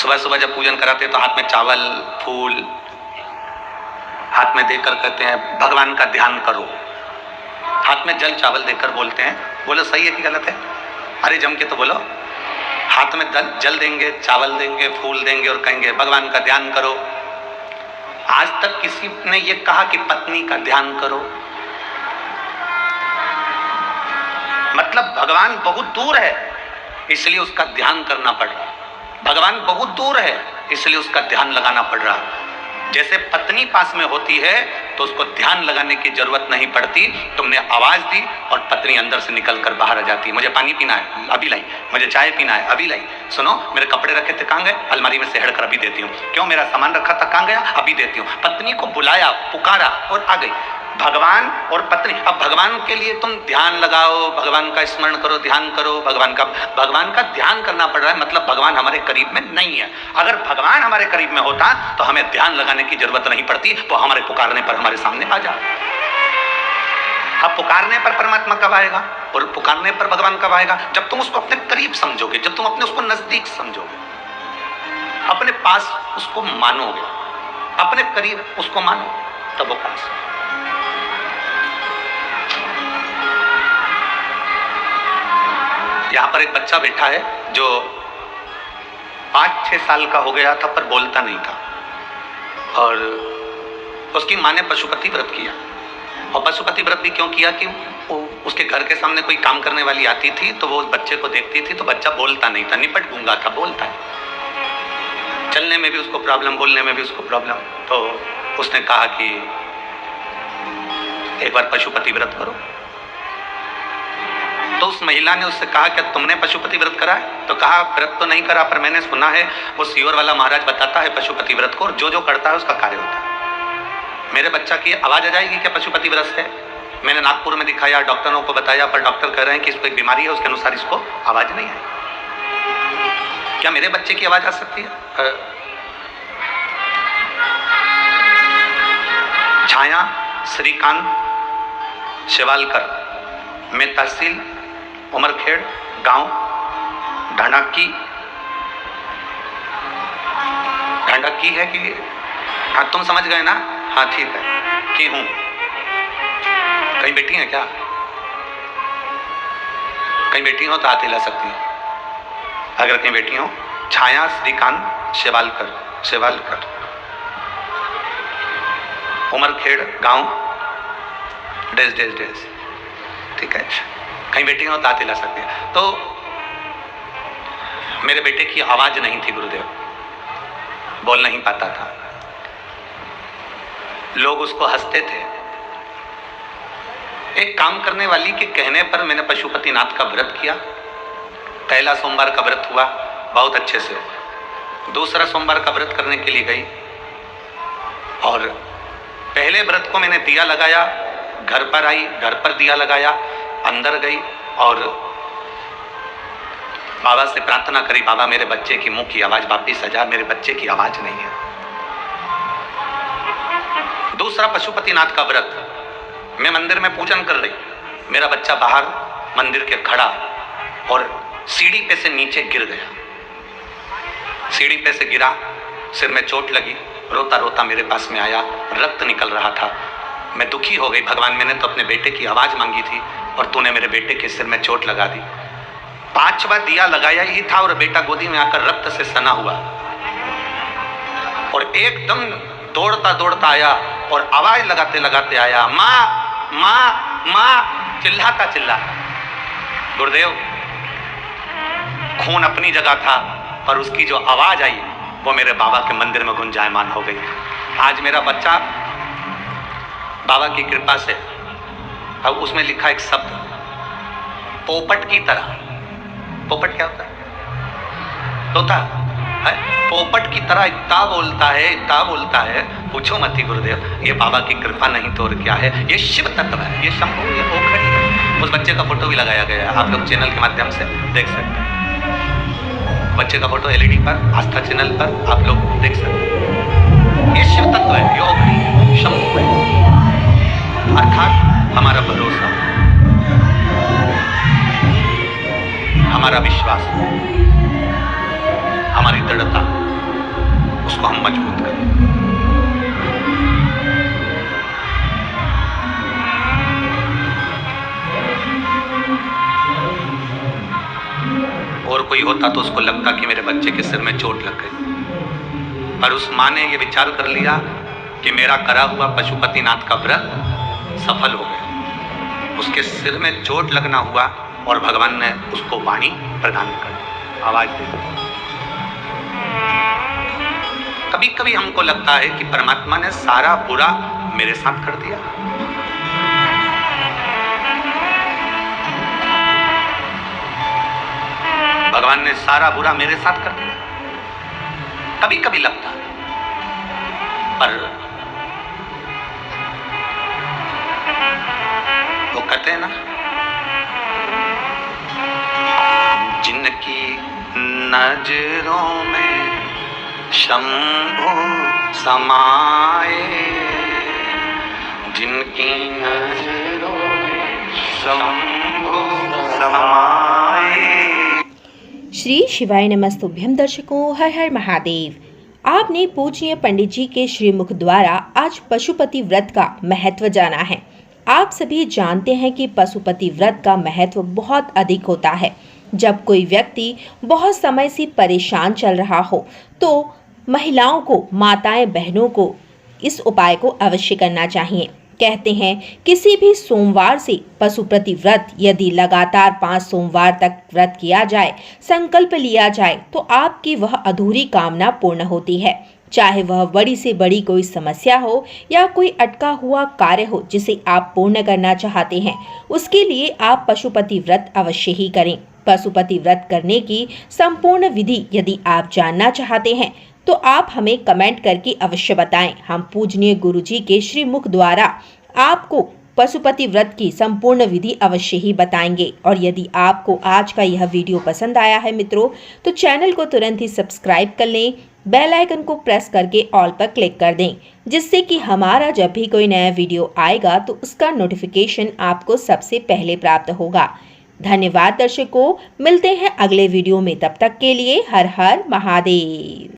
सुबह सुबह जब पूजन कराते हैं तो हाथ में चावल फूल हाथ में देकर कहते हैं भगवान का ध्यान करो। हाथ में जल चावल देकर बोलते हैं, बोलो सही है कि गलत है? अरे जम के तो बोलो। हाथ में जल देंगे, चावल देंगे, फूल देंगे और कहेंगे भगवान का ध्यान करो। आज तक किसी ने ये कहा कि पत्नी का ध्यान करो? मतलब भगवान बहुत दूर है इसलिए उसका ध्यान करना पड़ रहा। भगवान बहुत दूर है इसलिए उसका ध्यान लगाना पड़ रहा। जैसे पत्नी पास में होती है तो उसको ध्यान लगाने की जरूरत नहीं पड़ती। तुमने आवाज दी और पत्नी अंदर से निकल कर बाहर आ जाती है। मुझे पानी पीना है, अभी लाई। मुझे चाय पीना है, अभी लाई। सुनो, मेरे कपड़े रखे थे, कहाँ गए? अलमारी में से हेड़ कर अभी देती हूँ। क्यों? मेरा सामान रखा था, कहाँ गया? अभी देती हूँ। पत्नी को बुलाया, पुकारा और आ गई। भगवान और पत्नी। अब भगवान के लिए तुम ध्यान लगाओ, भगवान का स्मरण करो, ध्यान करो, भगवान का ध्यान करना पड़ रहा है। मतलब भगवान हमारे करीब में नहीं है। अगर भगवान हमारे करीब में होता तो हमें ध्यान लगाने की जरूरत नहीं पड़ती, वो हमारे पुकारने पर हमारे सामने आ जाए। अब पुकारने पर परमात्मा कब आएगा और पुकारने पर भगवान कब आएगा? जब तुम उसको अपने करीब समझोगे, जब तुम अपने उसको नजदीक समझोगे, अपने पास उसको मानोगे, अपने करीब उसको मानो, तब वो पास। यहाँ पर एक बच्चा बैठा है जो 5-6 साल का हो गया था पर बोलता नहीं था, और उसकी माँ ने पशुपति व्रत किया। और पशुपति व्रत भी क्यों किया कि उसके घर के सामने कोई काम करने वाली आती थी तो वो उस बच्चे को देखती थी तो बच्चा बोलता नहीं था, निपट गूंगा था, बोलता है, चलने में भी उसको प्रॉब्लम, बोलने में भी उसको प्रॉब्लम। तो उसने कहा कि एक बार पशुपति व्रत करो। तो उस महिला ने उससे कहा कि तुमने पशुपति व्रत करा है? तो कहा व्रत तो नहीं करा पर मैंने सुना है वो सीहोर वाला महाराज बताता है पशुपति व्रत को, और जो जो करता है उसका कार्य होता है। मेरे बच्चा की आवाज आ जाएगी क्या पशुपति व्रत से? मैंने नागपुर में दिखाया, डॉक्टरों को बताया, पर डॉक्टर कह रहे हैं कि इसको एक बीमारी है, उसके अनुसार इसको आवाज नहीं आई। क्या मेरे बच्चे की आवाज आ सकती है? छाया श्रीकांत शिवालकर, मैं तहसील उमरखेड़, गांव ढंडकी है कि? हाँ तुम समझ गए ना? हाँ ठीक है कि हूँ। कहीं बेटी है क्या? कहीं बेटी हो तो हाथ हिला सकती है अगर कहीं बेटी हो। छाया श्रीकांत शिवालकर, उमरखेड़, गांव डेस डेस डेस। ठीक है, कहीं बेटी हो तो हाथ हिला सकती है। तो मेरे बेटे की आवाज नहीं थी गुरुदेव, बोल नहीं पाता था, लोग उसको हंसते थे। एक काम करने वाली के कहने पर मैंने पशुपतिनाथ का व्रत किया। पहला सोमवार का व्रत हुआ बहुत अच्छे से। दूसरा सोमवार का व्रत करने के लिए गई और पहले व्रत को मैंने दिया लगाया, घर पर आई, घर पर दिया लगाया, अंदर गई और बाबा से प्रार्थना करी, बाबा मेरे बच्चे की मुंह की आवाज वापिस आ जा, मेरे बच्चे की आवाज नहीं है। दूसरा पशुपतिनाथ का व्रत, मैं मंदिर में पूजन कर रही, मेरा बच्चा बाहर मंदिर के खड़ा और सीढ़ी पे से नीचे गिर गया। सीढ़ी पे से गिरा, सिर में चोट लगी, रोता रोता मेरे पास में आया, रक्त निकल रहा था। मैं दुखी हो गई, भगवान मैंने तो अपने बेटे की आवाज मांगी थी और तूने मेरे बेटे के सिर में चोट लगा दी। 5वां दिया लगाया ही था और बेटा गोदी में आकर रक्त से सना हुआ और एकदम दौड़ता दौड़ता आया और आवाज लगाते लगाते आया, माँ माँ माँ, चिल्लाता चिल्लाता। गुरुदेव, खून अपनी जगह था पर उसकी जो आवाज आई वो मेरे बाबा के मंदिर में गुंजायमान हो गई। आज मेरा बच्चा बाबा की कृपा से, अब उसमें लिखा एक शब्द, पोपट की तरह। पोपट क्या होता है? तोता है। पोपट की तरह इतना बोलता है, पूछो मत ही गुरुदेव, ये बाबा की कृपा नहीं तो और क्या है। ये शिव तत्व है, ये शंभु, ये ओखड़ी है। उस बच्चे का फोटो भी लगाया गया है, आप लोग चैनल के माध्यम से देख सकते हैं। बच्चे का फोटो LED पर, आस्था चैनल पर आप लोग देख सकते हैं। ये शिव तत्व है, ये ओखड़ी है, शंभु है। अर्थात हमारा भरोसा, हमारा विश्वास, हमारी दृढ़ता उसको हम मजबूत करें। और कोई होता तो उसको लगता कि मेरे बच्चे के सिर में चोट लग गई, पर उस माँ ने ये विचार कर लिया कि मेरा करा हुआ पशुपतिनाथ का व्रत सफल हो गया। उसके सिर में चोट लगना हुआ और भगवान ने उसको वाणी प्रदान कर दी, आवाज दे दी। कभी कभी हमको लगता है कि परमात्मा ने सारा बुरा मेरे साथ कर दिया। भगवान ने सारा बुरा मेरे साथ कर दिया, कभी कभी लगता है। पर वो कहते हैं ना, जिनकी नजरों में शंभु समाए, जिनकी नजरों में शंभु समाए। श्री शिवाय नमस्तुभ्यम। दर्शकों, हर हर महादेव। आपने पूज्य पंडित जी के श्रीमुख द्वारा आज पशुपति व्रत का महत्व जाना है। आप सभी जानते हैं कि पशुपति व्रत का महत्व बहुत अधिक होता है। जब कोई व्यक्ति बहुत समय से परेशान चल रहा हो तो महिलाओं को, माताएं बहनों को इस उपाय को अवश्य करना चाहिए। कहते हैं किसी भी सोमवार से पशुपति व्रत यदि लगातार 5 सोमवार तक व्रत किया जाए, संकल्प लिया जाए तो आपकी वह अधूरी कामना पूर्ण होती है। चाहे वह बड़ी से बड़ी कोई समस्या हो या कोई अटका हुआ कार्य हो जिसे आप पूर्ण करना चाहते हैं, उसके लिए आप पशुपति व्रत अवश्य ही करें। पशुपति व्रत करने की संपूर्ण विधि यदि आप जानना चाहते हैं तो आप हमें कमेंट करके अवश्य बताएं। हम पूजनीय गुरुजी के श्रीमुख द्वारा आपको पशुपति व्रत की संपूर्ण विधि अवश्य ही बताएंगे। और यदि आपको आज का यह वीडियो पसंद आया है मित्रों, तो चैनल को तुरंत ही सब्सक्राइब कर लें, बेल आइकन को प्रेस करके ऑल पर क्लिक कर दें, जिससे कि हमारा जब भी कोई नया वीडियो आएगा तो उसका नोटिफिकेशन आपको सबसे पहले प्राप्त होगा। धन्यवाद दर्शकों, मिलते हैं अगले वीडियो में। तब तक के लिए हर हर महादेव।